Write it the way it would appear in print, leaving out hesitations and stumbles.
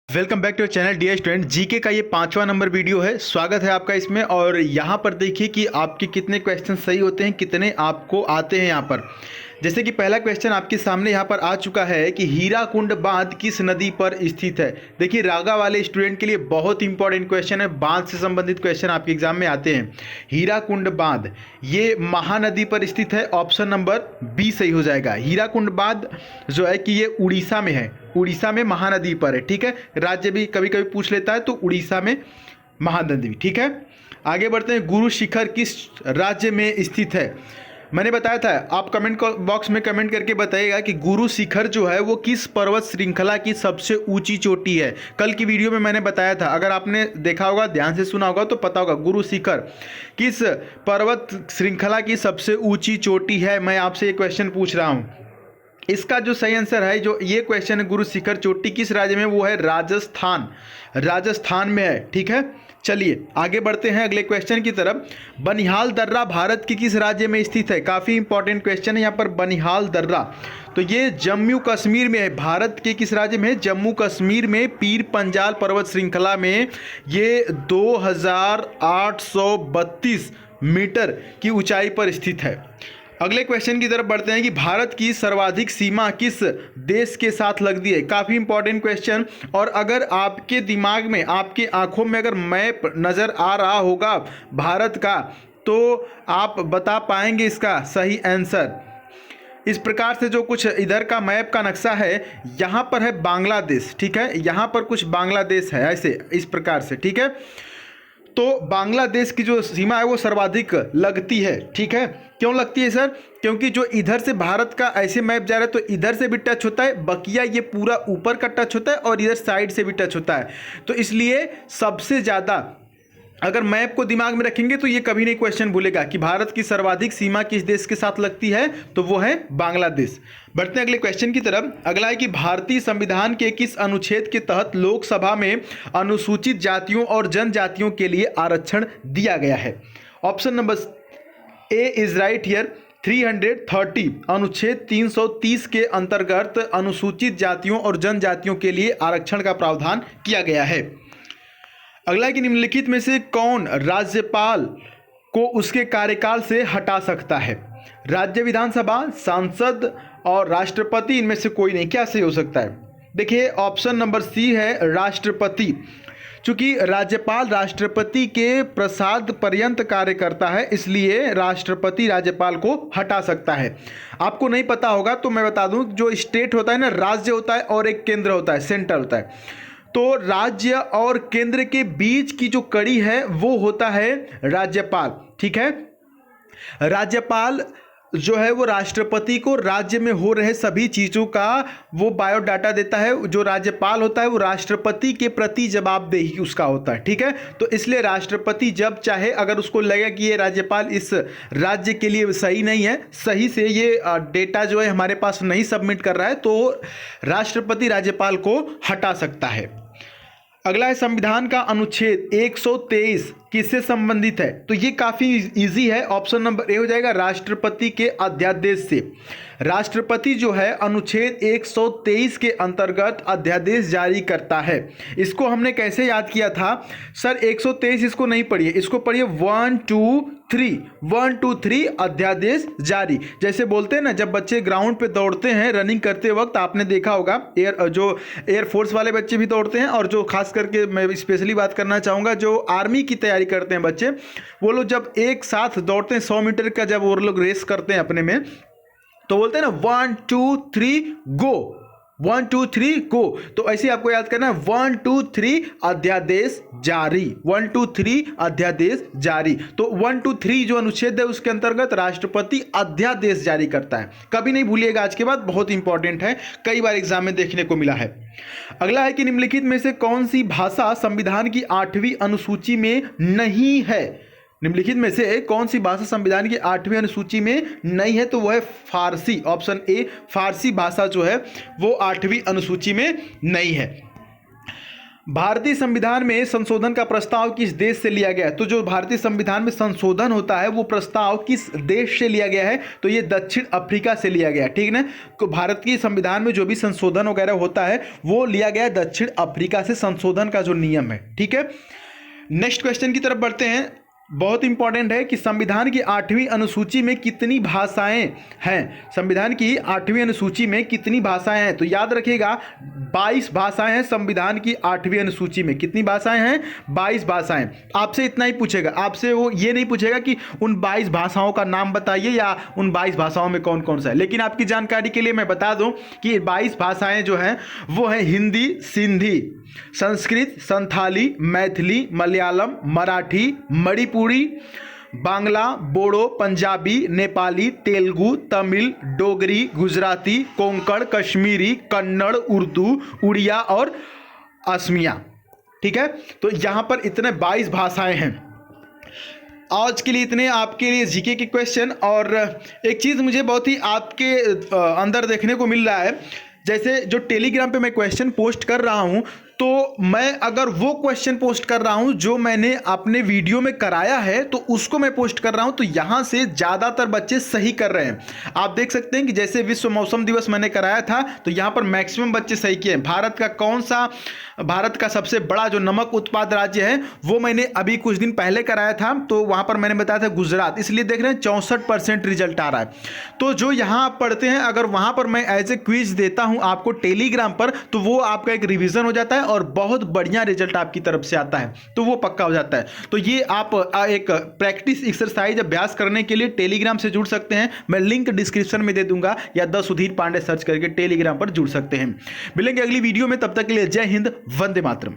Welcome back to channel dear student. GK का ये 5वां नंबर वीडियो है। स्वागत है आपका इसमें। और यहाँ पर देखिए कि आपके कितने क्वेश्चन सही होते हैं, कितने आपको आते हैं यहाँ पर। जैसे कि पहला क्वेश्चन आपके सामने यहाँ पर आ चुका है कि हीराकुंड बांध किस नदी पर स्थित है। देखिए रागा वाले स्टूडेंट के लिए बहुत इंपॉर्टेंट क्वेश्चन है, बांध से संबंधित क्वेश्चन आपके एग्जाम में आते हैं। हीराकुंड बांध ये महानदी पर स्थित है, ऑप्शन नंबर बी सही हो जाएगा। हीराकुंड बांध जो है कि ये उड़ीसा में है, उड़ीसा में महानदी पर है। ठीक है, राज्य भी कभी कभी पूछ लेता है, तो उड़ीसा में महानदी। ठीक है, आगे बढ़ते हैं। गुरु शिखर किस राज्य में स्थित है। मैंने बताया था, आप कमेंट बॉक्स में कमेंट करके बताइएगा कि गुरु शिखर जो है वो किस पर्वत श्रृंखला की सबसे ऊंची चोटी है। कल की वीडियो में मैंने बताया था, अगर आपने देखा होगा, ध्यान से सुना होगा तो पता होगा गुरु शिखर किस पर्वत श्रृंखला की सबसे ऊंची चोटी है। मैं आपसे ये क्वेश्चन पूछ रहा हूँ। इसका जो सही आंसर है, जो ये क्वेश्चन है, गुरु शिखर चोटी किस राज्य में, वो है राजस्थान। राजस्थान में है। ठीक है, चलिए आगे बढ़ते हैं अगले क्वेश्चन की तरफ। बनिहाल दर्रा भारत के किस राज्य में स्थित है। काफ़ी इंपॉर्टेंट क्वेश्चन है यहाँ पर। बनिहाल दर्रा तो ये जम्मू कश्मीर में है। भारत के किस राज्य में है, जम्मू कश्मीर में पीर पंजाल पर्वत श्रृंखला में ये 2832 मीटर की ऊंचाई पर स्थित है। अगले क्वेश्चन की तरफ बढ़ते हैं कि भारत की सर्वाधिक सीमा किस देश के साथ लगती है। काफ़ी इंपॉर्टेंट क्वेश्चन। और अगर आपके दिमाग में, आपकी आंखों में अगर मैप नज़र आ रहा होगा भारत का, तो आप बता पाएंगे इसका सही आंसर। इस प्रकार से जो कुछ इधर का मैप का नक्शा है, यहाँ पर है बांग्लादेश। ठीक है, यहाँ पर कुछ बांग्लादेश है, ऐसे इस प्रकार से। ठीक है, तो बांग्लादेश की जो सीमा है वो सर्वाधिक लगती है। ठीक है, क्यों लगती है सर, क्योंकि जो इधर से भारत का ऐसे मैप जा रहा है तो इधर से भी टच होता है, बकिया ये पूरा ऊपर का टच होता है और इधर साइड से भी टच होता है। तो इसलिए सबसे ज़्यादा अगर मैप को दिमाग में रखेंगे तो ये कभी नहीं क्वेश्चन भूलेगा कि भारत की सर्वाधिक सीमा किस देश के साथ लगती है, तो वो है बांग्लादेश। बढ़ते हैं अगले क्वेश्चन की तरफ। अगला है कि भारतीय संविधान के किस अनुच्छेद के तहत लोकसभा में अनुसूचित जातियों और जनजातियों के लिए आरक्षण दिया गया है। Option number A is right here. 330 अनुच्छेद 330 के अंतर्गत अनुसूचित जातियों और जनजातियों के लिए आरक्षण का प्रावधान किया गया है। अगला है कि निम्नलिखित में से कौन राज्यपाल को उसके कार्यकाल से हटा सकता है। राज्य विधानसभा, सांसद और राष्ट्रपति, इनमें से कोई नहीं। क्या सही हो सकता है। देखिए ऑप्शन नंबर सी है राष्ट्रपति। चूंकि राज्यपाल राष्ट्रपति के प्रसाद पर्यंत कार्य करता है, इसलिए राष्ट्रपति राज्यपाल को हटा सकता है। आपको नहीं पता होगा तो मैं बता दूं, जो स्टेट होता है ना, राज्य होता है और एक केंद्र होता है, सेंटर होता है। तो राज्य और केंद्र के बीच की जो कड़ी है वो होता है राज्यपाल। ठीक है, राज्यपाल जो है वो राष्ट्रपति को राज्य में हो रहे सभी चीज़ों का वो बायोडाटा देता है। जो राज्यपाल होता है वो राष्ट्रपति के प्रति जवाबदेही उसका होता है। ठीक है, तो इसलिए राष्ट्रपति जब चाहे, अगर उसको लगे कि ये राज्यपाल इस राज्य के लिए सही नहीं है, सही से ये डेटा जो है हमारे पास नहीं सबमिट कर रहा है, तो राष्ट्रपति राज्यपाल को हटा सकता है। अगला है संविधान का अनुच्छेद 123 किससे संबंधित है। तो ये काफ़ी इजी है, ऑप्शन नंबर ए हो जाएगा, राष्ट्रपति के अध्यादेश से। राष्ट्रपति जो है अनुच्छेद 123 के अंतर्गत अध्यादेश जारी करता है। इसको हमने कैसे याद किया था सर, 123 इसको नहीं पढ़िए, इसको पढ़िए 123 अध्यादेश जारी। जैसे बोलते हैं ना, जब बच्चे ग्राउंड पे दौड़ते हैं रनिंग करते वक्त, आपने देखा होगा एयरफोर्स वाले बच्चे भी दौड़ते हैं, और जो खास करके मैं स्पेशली बात करना चाहूँगा, जो आर्मी की तैयारी करते हैं बच्चे, वो लोग जब एक साथ दौड़ते हैं 100 मीटर का, जब वो लोग रेस करते हैं अपने में, तो बोलते हैं ना 1 2 3 गो, 1 2 3 गो। तो ऐसे आपको याद करना है 1 2 3 अध्यादेश जारी, 1 2 3 अध्यादेश जारी। तो 1 2 3 जो अनुच्छेद है उसके अंतर्गत राष्ट्रपति अध्यादेश जारी करता है। कभी नहीं भूलिएगा, आज के बाद बहुत इंपॉर्टेंट है, कई बार एग्जाम में देखने को मिला है। अगला है कि निम्नलिखित में से कौन सी भाषा संविधान की 8वीं अनुसूची में नहीं है। निम्नलिखित में से कौन सी भाषा संविधान की 8वीं अनुसूची में नहीं है, तो वह है फारसी। ऑप्शन ए फारसी भाषा जो है वो 8वीं अनुसूची में नहीं है। भारतीय संविधान में संशोधन का प्रस्ताव किस देश से लिया गया है? तो जो भारतीय संविधान में संशोधन होता है वो प्रस्ताव किस देश से लिया गया है? तो ये दक्षिण अफ्रीका से लिया गया है, ठीक ना। तो भारत की संविधान में जो भी संशोधन वगैरह होता है वो लिया गया है दक्षिण अफ्रीका से, संशोधन का जो नियम है, ठीक है। नेक्स्ट क्वेश्चन की तरफ बढ़ते हैं। बहुत इंपॉर्टेंट है कि संविधान की 8वीं अनुसूची में कितनी भाषाएं हैं? संविधान की 8वीं अनुसूची में कितनी भाषाएं हैं? तो याद रखिएगा 22 भाषाएं हैं संविधान की 8वीं अनुसूची में। कितनी भाषाएं हैं? 22 भाषाएं। आपसे इतना ही पूछेगा, आपसे वो ये नहीं पूछेगा कि उन 22 भाषाओं का नाम बताइए या उन 22 भाषाओं में कौन कौन सा है। लेकिन आपकी जानकारी के लिए मैं बता दूं कि 22 भाषाएं जो हैं वो हैं हिंदी, सिंधी, संस्कृत, संथाली, मैथिली, मलयालम, मराठी, मणिपुरी, बांग्ला, बोडो, पंजाबी, नेपाली, तेलुगु, तमिल, डोगरी, गुजराती, कोंकण, कश्मीरी, कन्नड़, उर्दू, उड़िया और असमिया, ठीक है। तो यहाँ पर इतने 22 भाषाएं हैं। आज के लिए इतने आपके लिए जीके के क्वेश्चन। और एक चीज़ मुझे बहुत ही आपके अंदर देखने को मिल रहा है, जैसे जो टेलीग्राम पे मैं क्वेश्चन पोस्ट कर रहा हूँ तो मैं अगर वो क्वेश्चन पोस्ट कर रहा हूं जो मैंने अपने वीडियो में कराया है तो उसको मैं पोस्ट कर रहा हूं, तो यहां से ज़्यादातर बच्चे सही कर रहे हैं। आप देख सकते हैं कि जैसे विश्व मौसम दिवस मैंने कराया था तो यहां पर मैक्सिमम बच्चे सही किए हैं। भारत का सबसे बड़ा जो नमक उत्पाद राज्य है वो मैंने अभी कुछ दिन पहले कराया था, तो वहां पर मैंने बताया था गुजरात, इसलिए देख रहे हैं 64% रिजल्ट आ रहा है। तो जो यहाँ आप पढ़ते हैं अगर वहां पर मैं एज ए क्विज देता हूं आपको टेलीग्राम पर, तो वो आपका एक रिविजन हो जाता है और बहुत बढ़िया रिजल्ट आपकी तरफ से आता है, तो वो पक्का हो जाता है। तो ये आप एक प्रैक्टिस एक्सरसाइज अभ्यास करने के लिए टेलीग्राम से जुड़ सकते हैं। मैं लिंक डिस्क्रिप्शन में दे दूंगा या द सुधीर पांडे सर्च करके टेलीग्राम पर जुड़ सकते हैं। मिलेंगे अगली वीडियो में, तब तक के लिए जय हिंद, वंदे मातरम।